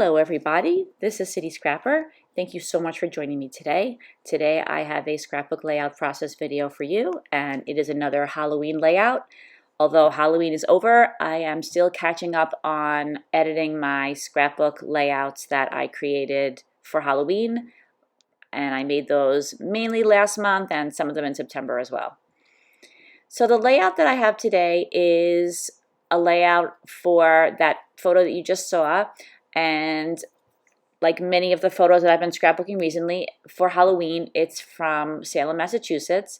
Hello everybody, this is City Scrapper. Thank you so much for joining me today. Today I have a scrapbook layout process video for you, and it is another Halloween layout. Although Halloween is over, I am still catching up on editing my scrapbook layouts that I created for Halloween, and I made those mainly last month and some of them in September as well. So the layout that I have today is a layout for that photo that you just saw. And like many of the photos that I've been scrapbooking recently, for Halloween, it's from Salem, Massachusetts.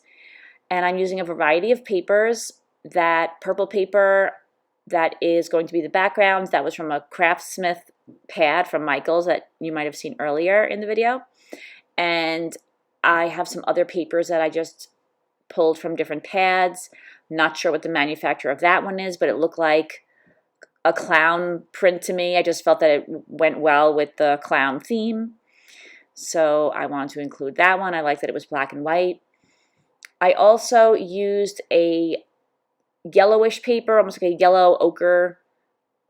And I'm using a variety of papers. That purple paper that is going to be the background, that was from a Craftsmith pad from Michaels that you might have seen earlier in the video. And I have some other papers that I just pulled from different pads. Not sure what the manufacturer of that one is, but it looked like a clown print to me. I just felt that it went well with the clown theme, so I wanted to include that one. I like that it was black and white. I also used a yellowish paper, almost like a yellow ochre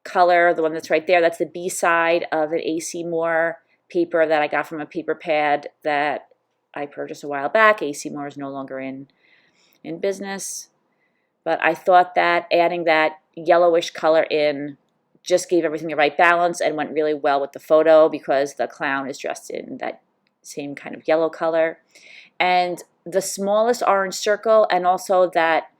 color, the one that's right there. That's the B side of an AC Moore paper that I got from a paper pad that I purchased a while back. AC Moore is no longer in business, but I thought that adding that yellowish color in just gave everything the right balance and went really well with the photo because the clown is dressed in that same kind of yellow color. And the smallest orange circle and also that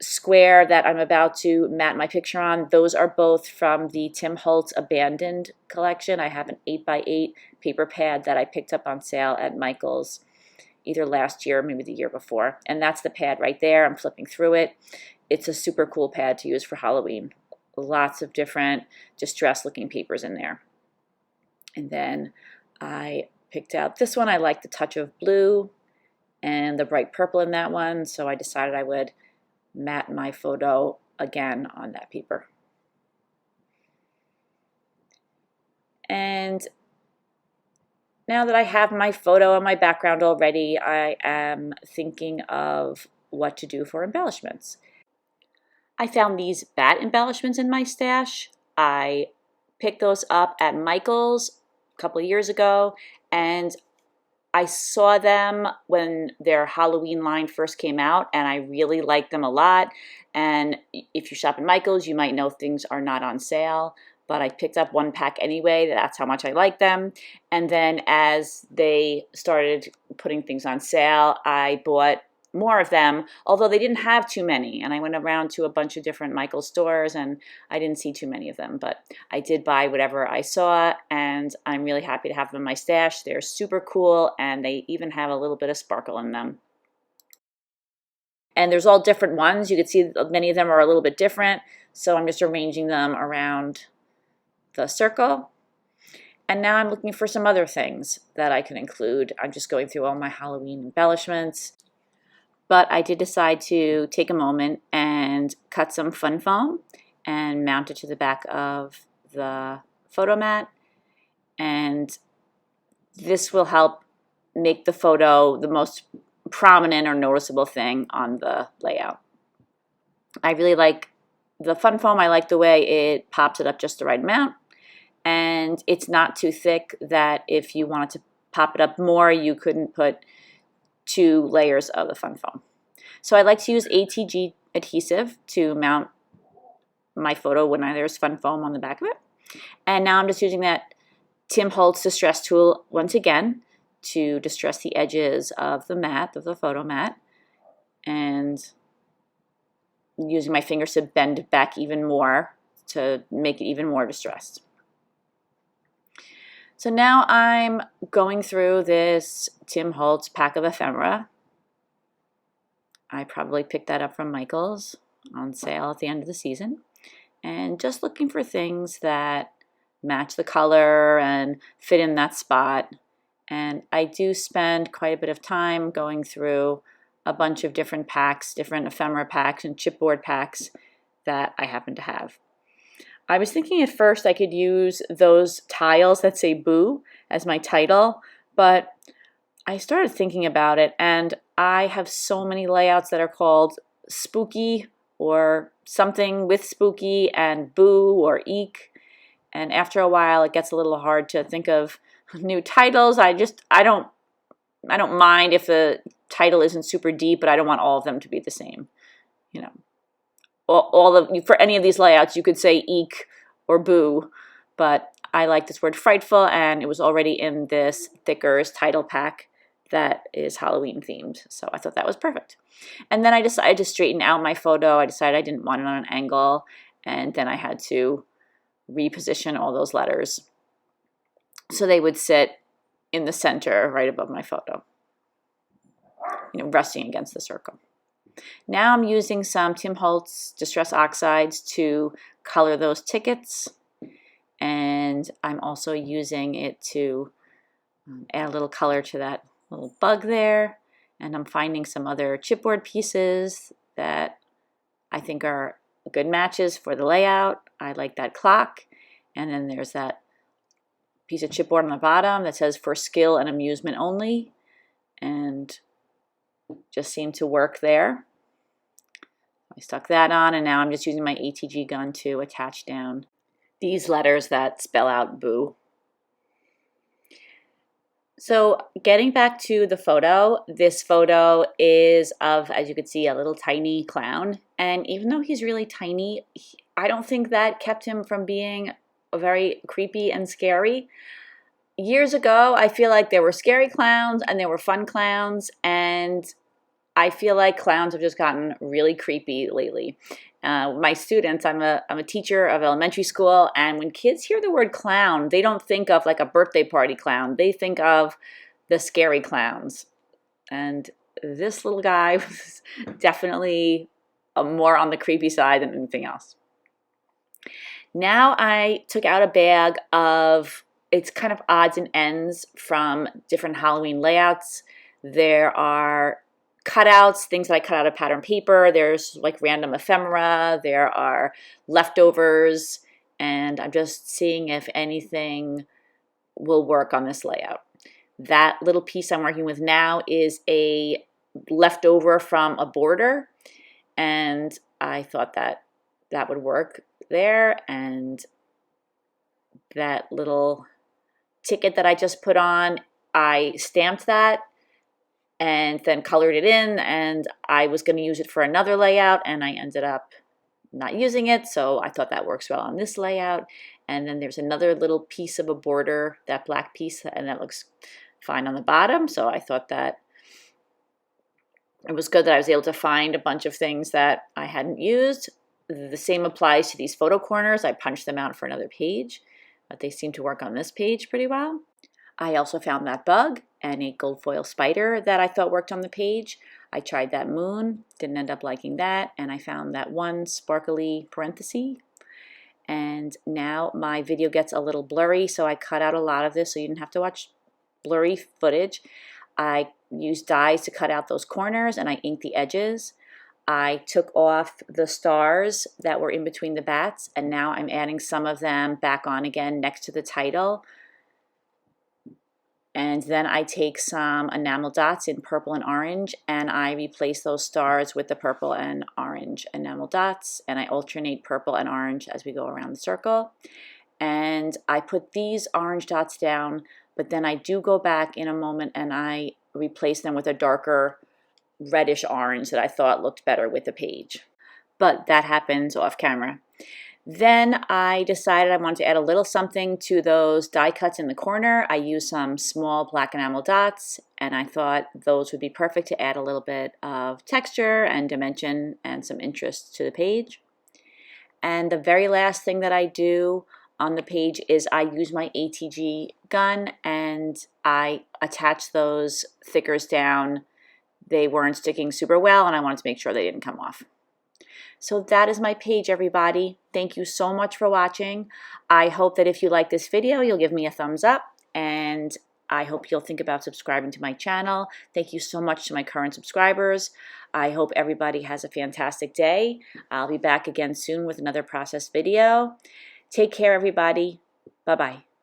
square that I'm about to mat my picture on, those are both from the Tim Holtz Abandoned collection. I have an 8x8 paper pad that I picked up on sale at Michaels either last year or maybe the year before. And that's the pad right there. I'm flipping through it. It's a super cool pad to use for Halloween. Lots of different distressed looking papers in there. And then I picked out this one. I like the touch of blue and the bright purple in that one, so I decided I would mat my photo again on that paper. And now that I have my photo and my background already, I am thinking of what to do for embellishments. I found these bat embellishments in my stash. I picked those up at Michaels a couple of years ago, and I saw them when their Halloween line first came out, and I really liked them a lot. And if you shop at Michaels, you might know things are not on sale, but I picked up one pack anyway. That's how much I like them. And then as they started putting things on sale, I bought more of them, although they didn't have too many. And I went around to a bunch of different Michaels stores and I didn't see too many of them, but I did buy whatever I saw, and I'm really happy to have them in my stash. They're super cool, and they even have a little bit of sparkle in them. And there's all different ones. You can see many of them are a little bit different, so I'm just arranging them around the circle. And now I'm looking for some other things that I can include. I'm just going through all my Halloween embellishments. But I did decide to take a moment and cut some fun foam and mount it to the back of the photo mat. And this will help make the photo the most prominent or noticeable thing on the layout. I really like the fun foam. I like the way it pops it up just the right amount. And it's not too thick that if you wanted to pop it up more, you couldn't put 2 layers of the fun foam. So I like to use ATG adhesive to mount my photo when there's fun foam on the back of it. And now I'm just using that Tim Holtz distress tool once again to distress the edges of the mat, of the photo mat, and using my fingers to bend it back even more to make it even more distressed. So now I'm going through this Tim Holtz pack of ephemera. I probably picked that up from Michaels on sale at the end of the season. And just looking for things that match the color and fit in that spot. And I do spend quite a bit of time going through a bunch of different packs, different ephemera packs and chipboard packs that I happen to have. I was thinking at first I could use those tiles that say Boo as my title, but I started thinking about it, and I have so many layouts that are called Spooky or something with Spooky and Boo or Eek, And after a while, it gets a little hard to think of new titles. I don't mind if the title isn't super deep, but I don't want all of them to be the same. You know, for any of these layouts, you could say eek or boo, but I like this word frightful, and it was already in this Thickers title pack that is Halloween themed. So I thought that was perfect. And then I decided to straighten out my photo. I decided I didn't want it on an angle, and then I had to reposition all those letters so they would sit in the center right above my photo, you know, resting against the circle. Now I'm using some Tim Holtz Distress Oxides to color those tickets, and I'm also using it to add a little color to that little bug there. And I'm finding some other chipboard pieces that I think are good matches for the layout. I like that clock. And then there's that piece of chipboard on the bottom that says for skill and amusement only, and just seemed to work there. I stuck that on, and now I'm just using my ATG gun to attach down these letters that spell out boo. So getting back to the photo, this photo is of, as you can see, a little tiny clown. And even though he's really tiny, I don't think that kept him from being very creepy and scary. Years ago, I feel like there were scary clowns and there were fun clowns, and I feel like clowns have just gotten really creepy lately. My students, I'm a teacher of elementary school, and when kids hear the word clown, they don't think of like a birthday party clown. They think of the scary clowns. And this little guy was definitely more on the creepy side than anything else. Now I took out a bag of, it's kind of odds and ends from different Halloween layouts. There are cutouts, things that I cut out of pattern paper. There's like random ephemera. There are leftovers, and I'm just seeing if anything will work on this layout. That little piece I'm working with now is a leftover from a border, and I thought that that would work there. And that little ticket that I just put on, I stamped that and then colored it in, and I was going to use it for another layout, and I ended up not using it, so I thought that works well on this layout. And then there's another little piece of a border, that black piece, and that looks fine on the bottom, so I thought that it was good that I was able to find a bunch of things that I hadn't used. The same applies to these photo corners. I punched them out for another page, but they seem to work on this page pretty well. I also found that bug and a gold foil spider that I thought worked on the page. I tried that moon, didn't end up liking that, and I found that one sparkly parenthesis. And now my video gets a little blurry, so I cut out a lot of this so you didn't have to watch blurry footage. I used dyes to cut out those corners, and I inked the edges. I took off the stars that were in between the bats, and now I'm adding some of them back on again next to the title. And then I take some enamel dots in purple and orange, and I replace those stars with the purple and orange enamel dots, and I alternate purple and orange as we go around the circle. And I put these orange dots down, but then I do go back in a moment and I replace them with a darker reddish orange that I thought looked better with the page. But that happens off camera. Then I decided I wanted to add a little something to those die cuts in the corner. I used some small black enamel dots, and I thought those would be perfect to add a little bit of texture and dimension and some interest to the page. And the very last thing that I do on the page is I use my ATG gun and I attach those thickers down. They weren't sticking super well, and I wanted to make sure they didn't come off. So that is my page, everybody. Thank you so much for watching. I hope that if you like this video, you'll give me a thumbs up, and I hope you'll think about subscribing to my channel. Thank you so much to my current subscribers. I hope everybody has a fantastic day. I'll be back again soon with another process video. Take care, everybody. Bye-bye.